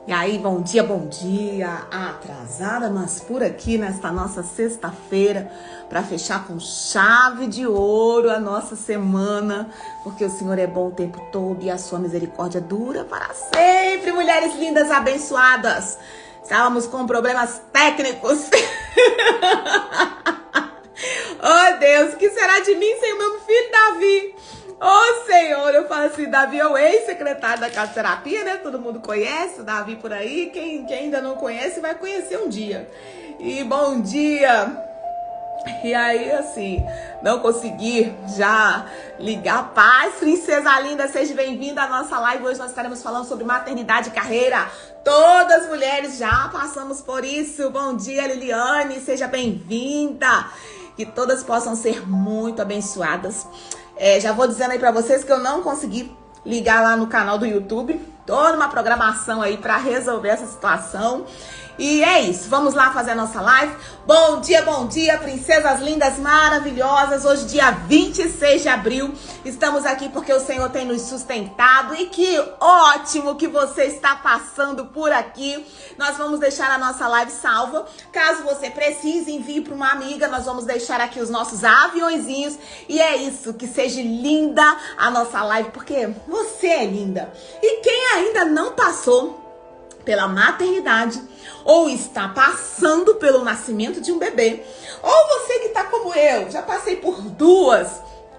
E aí, bom dia, atrasada, mas por aqui nesta nossa sexta-feira, para fechar com chave de ouro a nossa semana, porque o Senhor é bom o tempo todo e a sua misericórdia dura para sempre. Mulheres lindas, abençoadas, estávamos com problemas técnicos. Oh Deus, o que será de mim sem o meu filho Davi? Oh Senhor, eu falo assim, Davi é o ex-secretário da Casa Terapia, né? Todo mundo conhece o Davi por aí. Quem ainda não conhece vai conhecer um dia. E bom dia. E aí, assim, não consegui já ligar. Paz, princesa linda, seja bem-vinda à nossa live. Hoje nós estaremos falando sobre maternidade e carreira. Todas as mulheres já passamos por isso. Bom dia, Liliane, seja bem-vinda. Que todas possam ser muito abençoadas. Já vou dizendo aí pra vocês que eu não consegui ligar lá no canal do YouTube. Toda uma programação aí pra resolver essa situação. E é isso, vamos lá fazer a nossa live. Bom dia, princesas lindas, maravilhosas. Hoje, dia 26 de abril, estamos aqui porque o Senhor tem nos sustentado. E que ótimo que você está passando por aqui. Nós vamos deixar a nossa live salva. Caso você precise, envie para uma amiga. Nós vamos deixar aqui os nossos aviõezinhos. E é isso, que seja linda a nossa live, porque você é linda. E quem ainda não passou pela maternidade, ou está passando pelo nascimento de um bebê, ou você que está como eu, já passei por duas,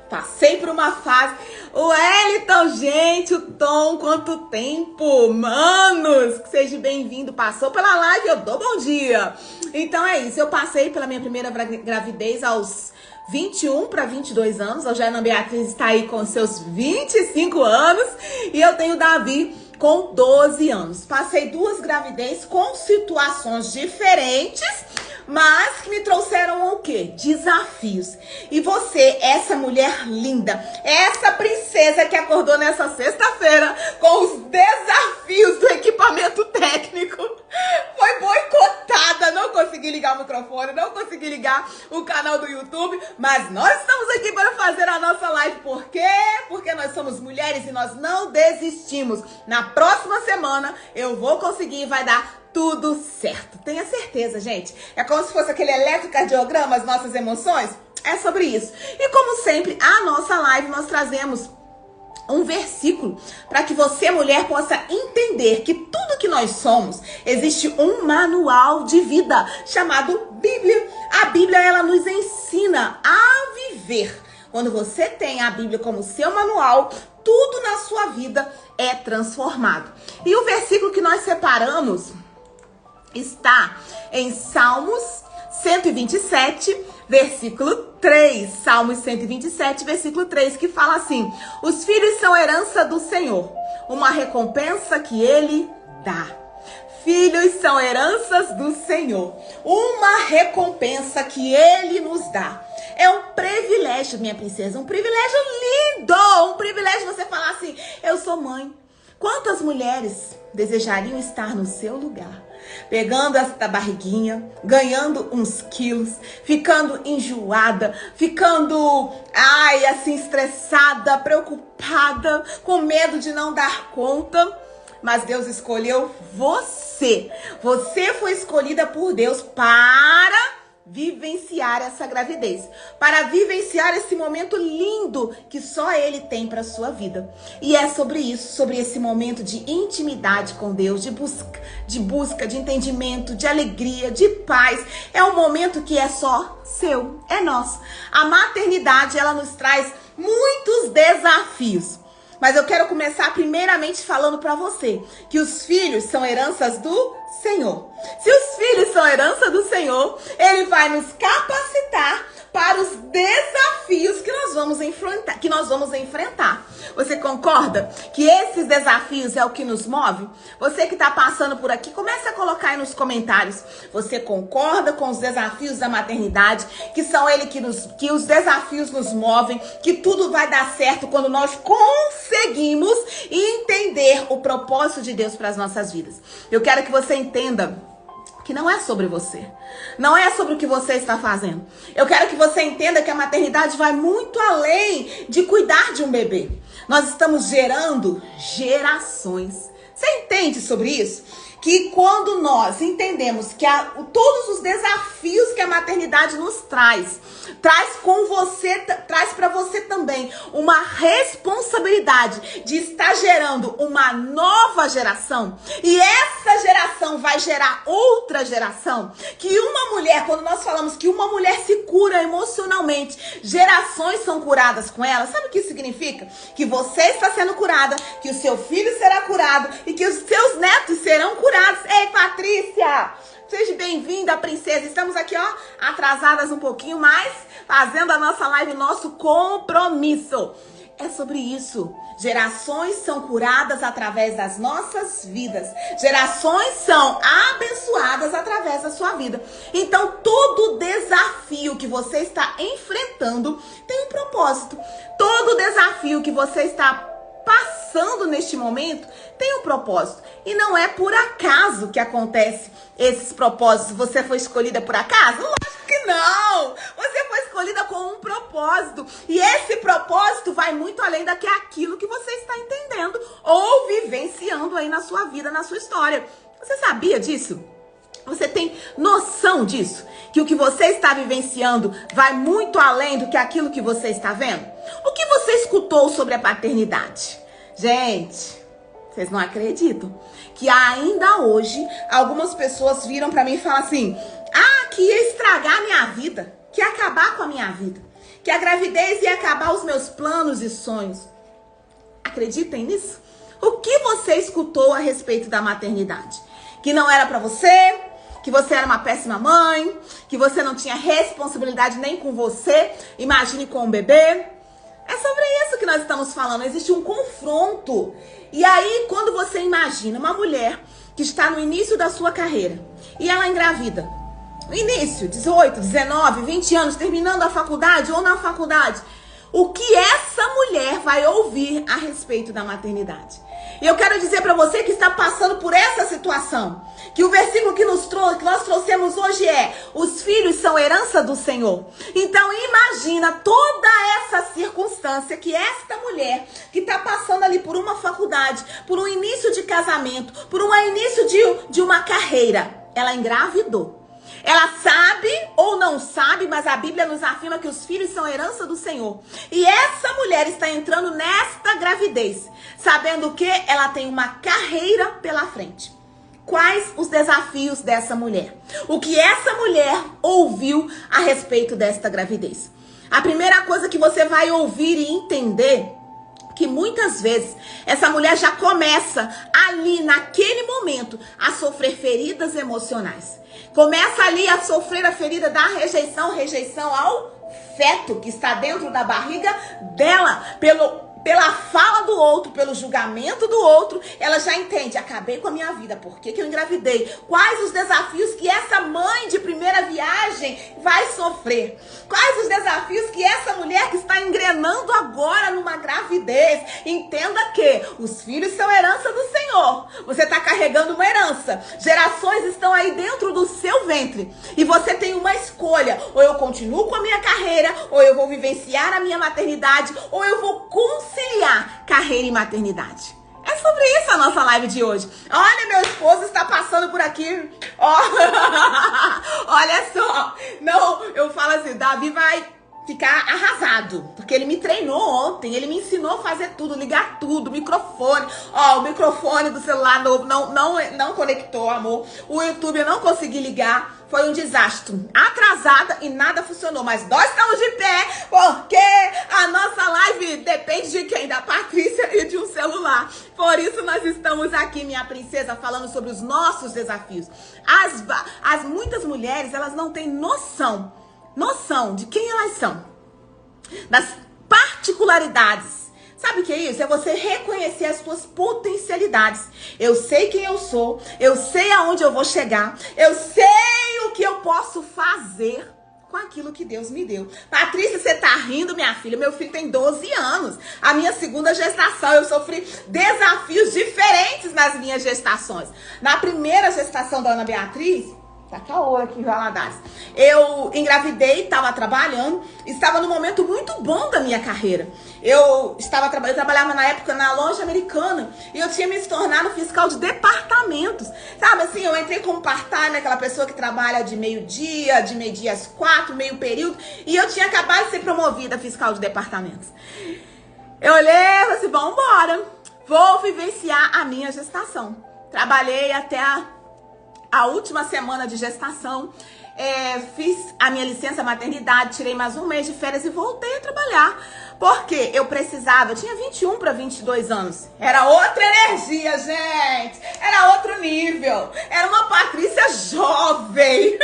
passei por uma fase. O Wellington, gente, o Tom, quanto tempo, manos, que seja bem-vindo, passou pela live, eu dou bom dia. Então é isso, eu passei pela minha primeira gravidez aos 21 para 22 anos, a Jana Beatriz está aí com seus 25 anos, e eu tenho o Davi com 12 anos. Passei duas gravidez com situações diferentes, mas que me trouxeram o quê? Desafios. E você, essa mulher linda, essa princesa que acordou nessa sexta-feira com os desafios do equipamento técnico, foi boicotada. Não consegui ligar o microfone, não consegui ligar o canal do YouTube, mas nós estamos aqui para fazer a nossa live. Por quê? Porque nós somos mulheres e nós não desistimos. Na próxima semana eu vou conseguir e vai dar tudo certo. Tenha certeza, gente. É como se fosse aquele eletrocardiograma, as nossas emoções. É sobre isso. E como sempre, a nossa live nós trazemos um versículo para que você, mulher, possa entender que tudo que nós somos, existe um manual de vida chamado Bíblia. A Bíblia, ela nos ensina a viver. Quando você tem a Bíblia como seu manual, tudo na sua vida é transformado. E o versículo que nós separamos está em Salmos 127, versículo 3. Salmos 127, versículo 3, que fala assim: os filhos são herança do Senhor, uma recompensa que Ele dá. Filhos são heranças do Senhor, uma recompensa que Ele nos dá. É um privilégio, minha princesa, um privilégio lindo, um privilégio você falar assim: eu sou mãe. Quantas mulheres desejariam estar no seu lugar? Pegando essa barriguinha, ganhando uns quilos, ficando enjoada, ficando, assim, estressada, preocupada, com medo de não dar conta. Mas Deus escolheu você. Você foi escolhida por Deus para vivenciar essa gravidez, para vivenciar esse momento lindo que só Ele tem para sua vida. E é sobre isso, sobre esse momento de intimidade com Deus, de busca, de entendimento, de alegria, de paz. É um momento que é só seu, é nosso. A maternidade, ela nos traz muitos desafios. Mas eu quero começar primeiramente falando para você que os filhos são heranças do Senhor. Se os filhos são herança do Senhor, Ele vai nos capacitar para os desafios que nós vamos enfrentar. Você concorda que esses desafios é o que nos move? Você que está passando por aqui, comece a colocar aí nos comentários. Você concorda com os desafios da maternidade, que são que os desafios nos movem, que tudo vai dar certo quando nós conseguimos entender o propósito de Deus para as nossas vidas. Eu quero que você entenda que não é sobre você. Não é sobre o que você está fazendo. Eu quero que você entenda que a maternidade vai muito além de cuidar de um bebê. Nós estamos gerando gerações. Você entende sobre isso? que quando nós entendemos que todos os desafios que a maternidade nos traz para você também uma responsabilidade de estar gerando uma nova geração, e essa geração vai gerar outra geração, que uma mulher, quando nós falamos que uma mulher se cura emocionalmente, gerações são curadas com ela. Sabe o que isso significa? Que você está sendo curada, que o seu filho será curado e que os seus netos serão curados. Ei, Patrícia! Seja bem-vinda, princesa. Estamos aqui, ó, atrasadas um pouquinho, mas fazendo a nossa live, nosso compromisso. É sobre isso. Gerações são curadas através das nossas vidas. Gerações são abençoadas através da sua vida. Então, todo desafio que você está enfrentando tem um propósito. Todo desafio que você está passando neste momento tem um propósito. E não é por acaso que acontece esses propósitos. Você foi escolhida por acaso? Lógico que não! Você foi escolhida com um propósito. E esse propósito vai muito além daquilo que você está entendendo ou vivenciando aí na sua vida, na sua história. Você sabia disso? Você tem noção disso? Que o que você está vivenciando vai muito além do que aquilo que você está vendo? O que você escutou sobre a paternidade? Gente, vocês não acreditam que ainda hoje algumas pessoas viram pra mim e falam assim: ah, que ia estragar a minha vida, que ia acabar com a minha vida, que a gravidez ia acabar os meus planos e sonhos. Acreditem nisso? O que você escutou a respeito da maternidade? Que não era pra você, que você era uma péssima mãe, que você não tinha responsabilidade nem com você, imagine com o bebê. É sobre isso que nós estamos falando. Existe um confronto. E aí, quando você imagina uma mulher que está no início da sua carreira e ela engravida, no início, 18, 19, 20 anos, terminando a faculdade ou na faculdade, o que essa mulher vai ouvir a respeito da maternidade? E eu quero dizer para você que está passando por essa situação, que o versículo que nós trouxemos hoje é: os filhos são herança do Senhor. Então imagina toda essa circunstância que esta mulher que está passando ali por uma faculdade, por um início de casamento, por um início de uma carreira, ela engravidou. Ela sabe ou não sabe, mas a Bíblia nos afirma que os filhos são herança do Senhor. E essa mulher está entrando nesta gravidez, sabendo que ela tem uma carreira pela frente. Quais os desafios dessa mulher? O que essa mulher ouviu a respeito desta gravidez? A primeira coisa que você vai ouvir e entender, que muitas vezes essa mulher já começa ali naquele momento a sofrer feridas emocionais. Começa ali a sofrer a ferida da rejeição ao feto que está dentro da barriga dela, pela fala do outro, pelo julgamento do outro. Ela já entende: acabei com a minha vida, por que eu engravidei? Quais os desafios que essa mãe de primeira viagem vai sofrer? Quais os desafios que essa mulher que está engrenando agora numa gravidez? Entenda que os filhos são herança do Senhor. Você está carregando uma herança. Gerações estão aí dentro do seu ventre. E você tem uma escolha: ou eu continuo com a minha carreira, ou eu vou vivenciar a minha maternidade, ou eu vou conciliar carreira e maternidade. É sobre isso a nossa live de hoje. Olha, meu esposo está passando por aqui. Ó, olha só. Não, eu falo assim, Davi vai ficar arrasado, porque ele me treinou ontem, ele me ensinou a fazer tudo, ligar tudo, microfone. Ó, o microfone do celular novo não conectou, amor. O YouTube eu não consegui ligar. Foi um desastre. Atrasada e nada funcionou. Mas nós estamos de pé, porque a nossa live depende de quem? Da Patrícia e de um celular. Por isso nós estamos aqui, minha princesa, falando sobre os nossos desafios. Muitas mulheres, elas não têm noção de quem elas são, das particularidades. Sabe o que é isso? É você reconhecer as suas potencialidades. Eu sei quem eu sou, eu sei aonde eu vou chegar, eu sei o que eu posso fazer com aquilo que Deus me deu. Patrícia, você tá rindo, minha filha? Meu filho tem 12 anos. A minha segunda gestação, eu sofri desafios diferentes nas minhas gestações. Na primeira gestação da Ana Beatriz, Tá caô aqui, Valadares. Eu engravidei, estava trabalhando, estava num momento muito bom da minha carreira. Eu trabalhava na época na loja americana e eu tinha me tornado fiscal de departamentos. Sabe assim, eu entrei como part-time, aquela pessoa que trabalha de meio-dia às 4, meio período, e eu tinha acabado de ser promovida a fiscal de departamentos. Eu olhei e falei assim, vambora, vou vivenciar a minha gestação. Trabalhei até a última semana de gestação, fiz a minha licença maternidade, tirei mais um mês de férias e voltei a trabalhar. Porque eu precisava, eu tinha 21 para 22 anos. Era outra energia, gente. Era outro nível. Era uma Patrícia jovem.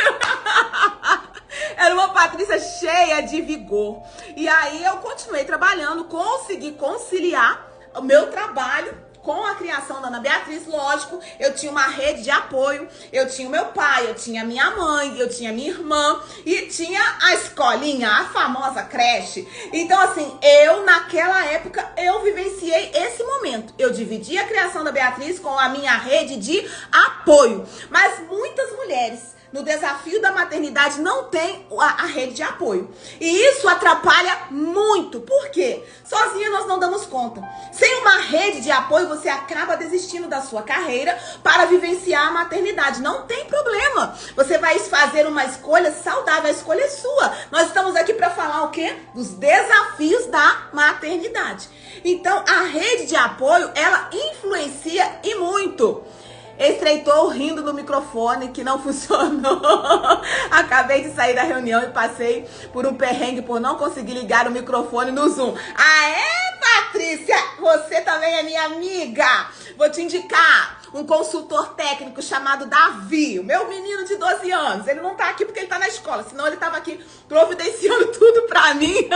Era uma Patrícia cheia de vigor. E aí eu continuei trabalhando, consegui conciliar o meu trabalho com a criação da Ana Beatriz. Lógico, eu tinha uma rede de apoio, eu tinha o meu pai, eu tinha minha mãe, eu tinha minha irmã e tinha a escolinha, a famosa creche. Então assim, naquela época, eu vivenciei esse momento. Eu dividi a criação da Beatriz com a minha rede de apoio. Mas muitas mulheres no desafio da maternidade não tem a rede de apoio. E isso atrapalha muito. Por quê? Sozinha nós não damos conta. Sem uma rede de apoio, você acaba desistindo da sua carreira para vivenciar a maternidade. Não tem problema. Você vai fazer uma escolha saudável, a escolha é sua. Nós estamos aqui para falar o quê? Dos desafios da maternidade. Então, a rede de apoio, ela influencia e muito. Estreitou rindo no microfone que não funcionou. Acabei de sair da reunião e passei por um perrengue por não conseguir ligar o microfone no Zoom. Patrícia, você também é minha amiga. Vou te indicar um consultor técnico chamado Davi, o meu menino de 12 anos. Ele não tá aqui porque ele tá na escola, senão ele tava aqui providenciando tudo pra mim.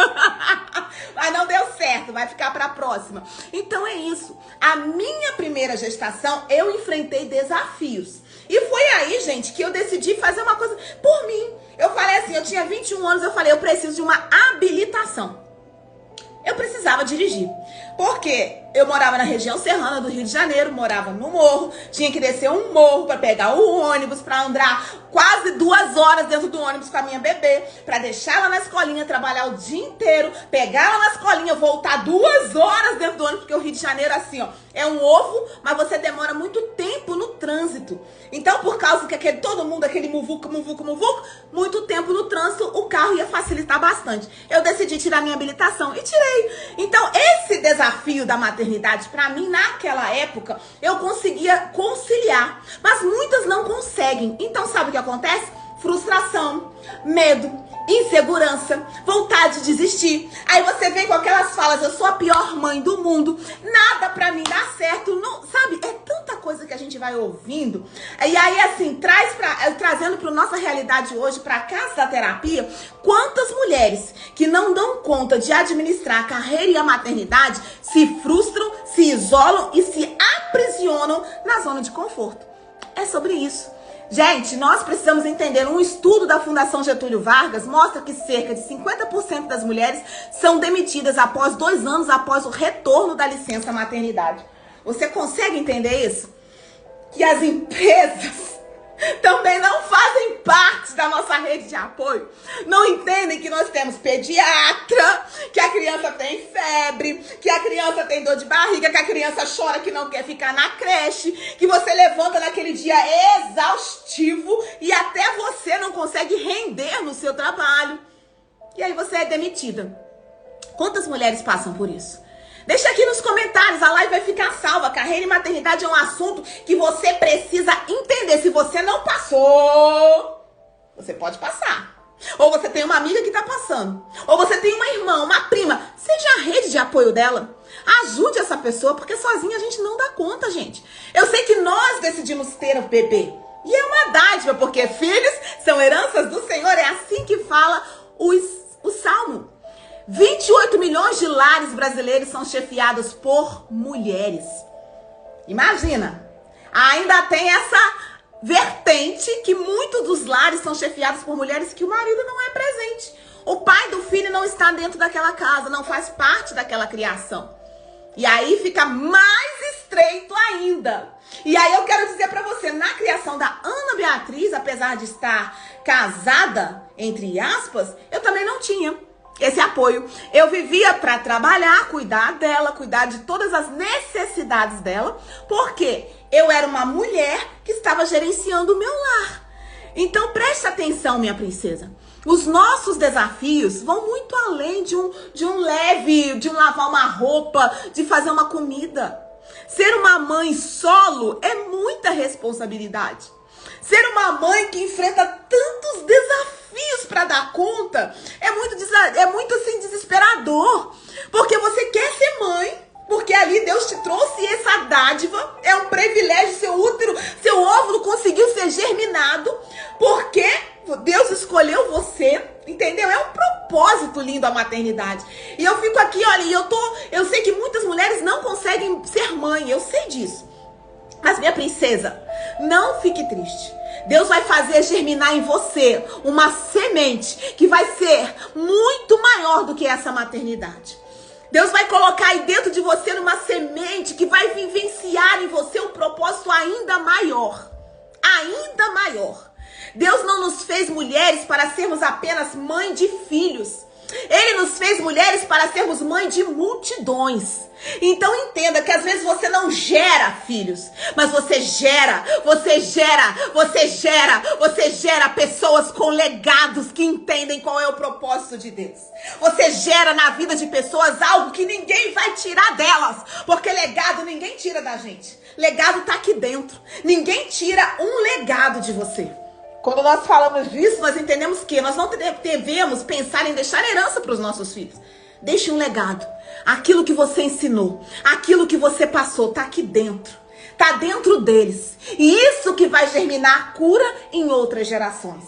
Mas não deu certo, vai ficar pra próxima. Então é isso. A minha primeira gestação, eu enfrentei desafios. E foi aí, gente, que eu decidi fazer uma coisa por mim. Eu falei assim, eu tinha 21 anos, eu falei, eu preciso de uma habilitação. Eu precisava dirigir, porque eu morava na região serrana do Rio de Janeiro, morava no morro, tinha que descer um morro para pegar o ônibus, para andar quase 2 horas dentro do ônibus com a minha bebê, para deixar ela na escolinha, trabalhar o dia inteiro, pegar ela na escolinha, voltar 2 horas dentro do ônibus, porque o Rio de Janeiro, assim, ó, é um ovo, mas você demora muito tempo no trânsito. Então, por causa que todo mundo, aquele muvuca, muito tempo no trânsito, o carro ia facilitar bastante. Eu decidi tirar minha habilitação e tirei. Então, esse desafio da maternidade, pra mim, naquela época, eu conseguia conciliar. Mas muitas não conseguem. Então, sabe o que acontece? Frustração, medo, insegurança, vontade de desistir. Aí você vem com aquelas falas, eu sou a pior mãe do mundo, nada pra mim dá certo, não, sabe? É tanta coisa que a gente vai ouvindo. E aí, assim, trazendo pra nossa realidade hoje, pra casa da terapia, quantas mulheres que não dão conta de administrar a carreira e a maternidade se frustram, se isolam e se aprisionam na zona de conforto. É sobre isso. Gente, nós precisamos entender, um estudo da Fundação Getúlio Vargas mostra que cerca de 50% das mulheres são demitidas após 2 anos após o retorno da licença maternidade. Você consegue entender isso? Que as empresas também não fazem parte da nossa rede de apoio. Não entendem que nós temos pediatra, que a criança tem febre, que a criança tem dor de barriga, que a criança chora que não quer ficar na creche, que você levanta naquele dia exaustivo e até você não consegue render no seu trabalho. E aí você é demitida. Quantas mulheres passam por isso? Deixa aqui nos comentários, a live vai ficar salva. Carreira e maternidade é um assunto que você precisa entender. Se você não passou, você pode passar. Ou você tem uma amiga que tá passando. Ou você tem uma irmã, uma prima. Seja a rede de apoio dela. Ajude essa pessoa, porque sozinha a gente não dá conta, gente. Eu sei que nós decidimos ter um bebê. E é uma dádiva, porque filhos são heranças do Senhor. É assim que fala o Salmo. 28 milhões de lares brasileiros são chefiados por mulheres. Imagina, ainda tem essa vertente que muitos dos lares são chefiados por mulheres que o marido não é presente. O pai do filho não está dentro daquela casa, não faz parte daquela criação. E aí fica mais estreito ainda. E aí eu quero dizer pra você, na criação da Ana Beatriz, apesar de estar casada, entre aspas, eu também não tinha esse apoio. Eu vivia para trabalhar, cuidar dela, cuidar de todas as necessidades dela, porque eu era uma mulher que estava gerenciando o meu lar. Então preste atenção, minha princesa. Os nossos desafios vão muito além de um leve, de um lavar uma roupa, de fazer uma comida. Ser uma mãe solo é muita responsabilidade. Ser uma mãe que enfrenta tantos desafios para dar conta é muito assim desesperador. Porque você quer ser mãe, porque ali Deus te trouxe essa dádiva, é um privilégio, seu útero, seu óvulo conseguiu ser germinado, porque Deus escolheu você, entendeu? É um propósito lindo a maternidade. E eu fico aqui, olha, eu sei que muitas mulheres não conseguem ser mãe, eu sei disso. Mas minha princesa, não fique triste. Deus vai fazer germinar em você uma semente que vai ser muito maior do que essa maternidade. Deus vai colocar aí dentro de você uma semente que vai vivenciar em você um propósito ainda maior. Ainda maior. Deus não nos fez mulheres para sermos apenas mãe de filhos. Ele nos fez mulheres para sermos mãe de multidões. Então entenda que às vezes você não gera filhos, mas você gera pessoas com legados que entendem qual é o propósito de Deus. Você gera na vida de pessoas algo que ninguém vai tirar delas, porque legado ninguém tira da gente. Legado tá aqui dentro. Ninguém tira um legado de você. Quando nós falamos disso, nós entendemos que nós não devemos pensar em deixar herança para os nossos filhos. Deixe um legado. Aquilo que você ensinou, aquilo que você passou, tá aqui dentro. Tá dentro deles. E isso que vai germinar cura em outras gerações.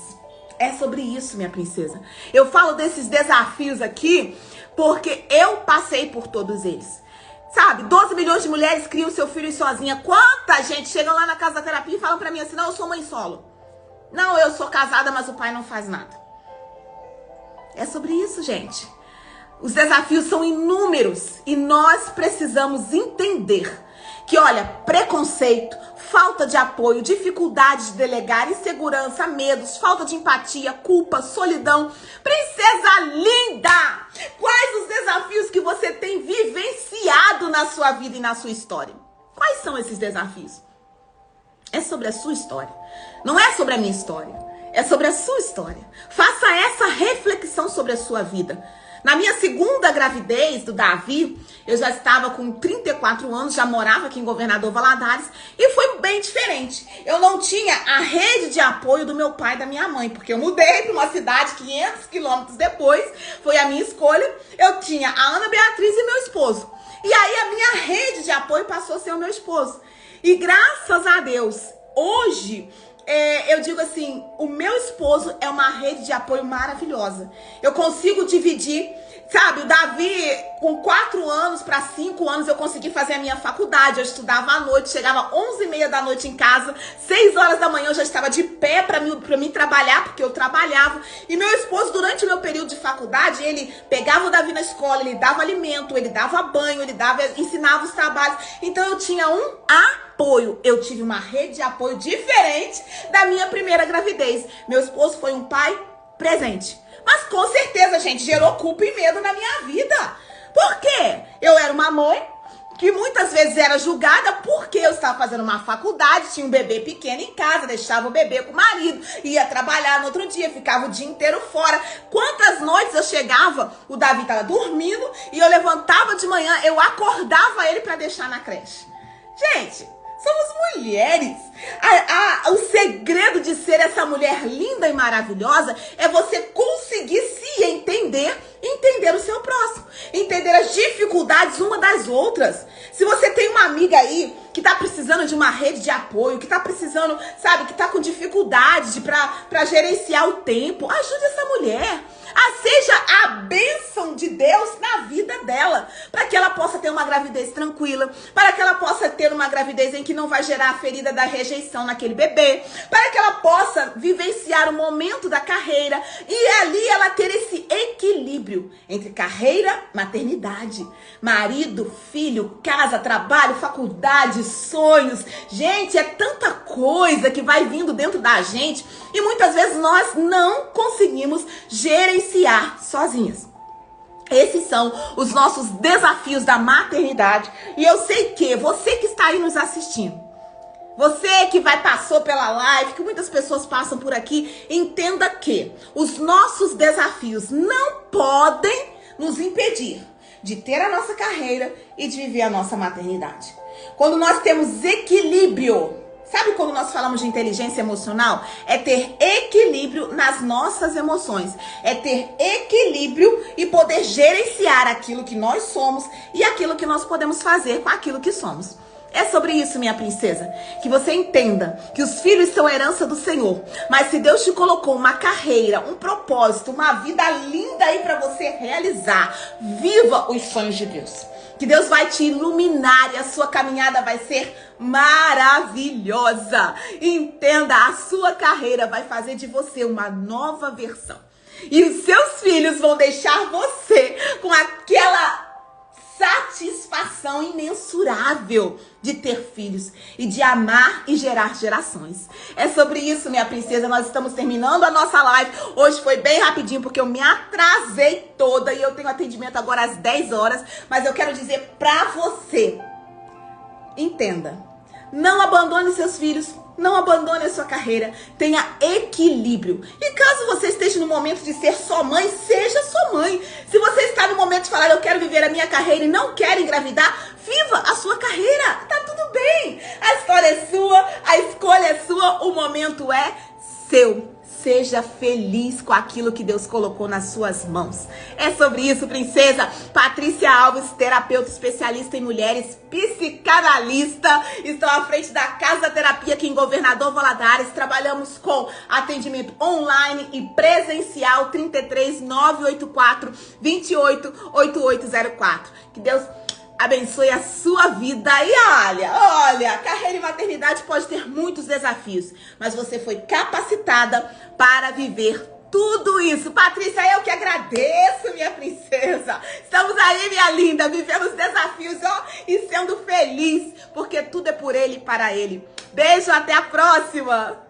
É sobre isso, minha princesa. Eu falo desses desafios aqui porque eu passei por todos eles. Sabe, 12 milhões de mulheres criam seu filho sozinha. Quanta gente chega lá na casa da terapia e fala pra mim assim, não, eu sou mãe solo. Não, eu sou casada, mas o pai não faz nada. É sobre isso, gente. Os desafios são inúmeros e nós precisamos entender que, olha, preconceito, falta de apoio, dificuldade de delegar, insegurança, medos, falta de empatia, culpa, solidão. Princesa linda! Quais os desafios que você tem vivenciado na sua vida e na sua história? Quais são esses desafios? É sobre a sua história. Não é sobre a minha história. É sobre a sua história. Faça essa reflexão sobre a sua vida. Na minha segunda gravidez do Davi, eu já estava com 34 anos, já morava aqui em Governador Valadares e foi bem diferente. Eu não tinha a rede de apoio do meu pai e da minha mãe, porque eu mudei para uma cidade 500 quilômetros depois, foi a minha escolha. Eu tinha a Ana Beatriz e meu esposo. E aí a minha rede de apoio passou a ser o meu esposo. E graças a Deus, hoje, eu digo assim, o meu esposo é uma rede de apoio maravilhosa. Eu consigo dividir, sabe, o Davi, com 4 anos para 5 anos, eu consegui fazer a minha faculdade. Eu estudava à noite, chegava 11h30 da noite em casa, 6 horas da manhã eu já estava de pé para mim trabalhar, porque eu trabalhava. E meu esposo, durante o meu período de faculdade, ele pegava o Davi na escola, ele dava alimento, ele dava banho, ensinava os trabalhos. Então eu tinha um apoio. Eu tive uma rede de apoio diferente da minha primeira gravidez. Meu esposo foi um pai presente. Mas com certeza, gente, gerou culpa e medo na minha vida. Por quê? Eu era uma mãe que muitas vezes era julgada porque eu estava fazendo uma faculdade, tinha um bebê pequeno em casa, deixava o bebê com o marido, ia trabalhar no outro dia, ficava o dia inteiro fora. Quantas noites eu chegava, o Davi estava dormindo e eu levantava de manhã, eu acordava ele para deixar na creche. Gente, somos mulheres. O segredo de ser essa mulher linda e maravilhosa é você conseguir se entender o seu próximo, entender as dificuldades uma das outras. Se você tem uma amiga aí que tá precisando de uma rede de apoio, que tá precisando, sabe, que tá com dificuldade pra gerenciar o tempo, ajude essa mulher. Seja a bênção de Deus na vida dela, para que ela possa ter uma gravidez tranquila, para que ela possa ter uma gravidez em que não vai gerar a ferida da rejeição. atenção naquele bebê, para que ela possa vivenciar o momento da carreira e ali ela ter esse equilíbrio entre carreira, maternidade, marido, filho, casa, trabalho, faculdade, sonhos. Gente, é tanta coisa que vai vindo dentro da gente e muitas vezes nós não conseguimos gerenciar sozinhas. Esses são os nossos desafios da maternidade. E eu sei que você que está aí nos assistindo, você que passou pela live, que muitas pessoas passam por aqui, entenda que os nossos desafios não podem nos impedir de ter a nossa carreira e de viver a nossa maternidade. Quando nós temos equilíbrio, sabe quando nós falamos de inteligência emocional? É ter equilíbrio nas nossas emoções. É ter equilíbrio e poder gerenciar aquilo que nós somos e aquilo que nós podemos fazer com aquilo que somos. É sobre isso, minha princesa, que você entenda que os filhos são herança do Senhor. Mas se Deus te colocou uma carreira, um propósito, uma vida linda aí para você realizar, viva os sonhos de Deus. Que Deus vai te iluminar e a sua caminhada vai ser maravilhosa. Entenda, a sua carreira vai fazer de você uma nova versão. E os seus filhos vão deixar você com aquela satisfação imensurável de ter filhos e de amar e gerar gerações. É sobre isso, minha princesa. Nós estamos terminando a nossa live. Hoje foi bem rapidinho porque eu me atrasei toda e eu tenho atendimento agora às 10 horas. Mas eu quero dizer pra você, entenda, não abandone seus filhos. Não abandone a sua carreira, tenha equilíbrio. E caso você esteja no momento de ser só mãe, seja sua mãe. Se você está no momento de falar, eu quero viver a minha carreira e não quer engravidar, viva a sua carreira. Tá tudo bem. A história é sua, a escolha é sua, o momento é seu. Seja feliz com aquilo que Deus colocou nas suas mãos. É sobre isso, princesa. Patrícia Alves, terapeuta especialista em mulheres, psicanalista. Estou à frente da Casa Terapia aqui em Governador Valadares. Trabalhamos com atendimento online e presencial 33 984 28 8804. Que Deus abençoe a sua vida. E olha, carreira e maternidade pode ter muitos desafios, mas você foi capacitada para viver tudo isso. Patrícia, eu que agradeço, minha princesa. Estamos aí, minha linda, vivendo os desafios, e sendo feliz, porque tudo é por Ele e para Ele. Beijo, até a próxima.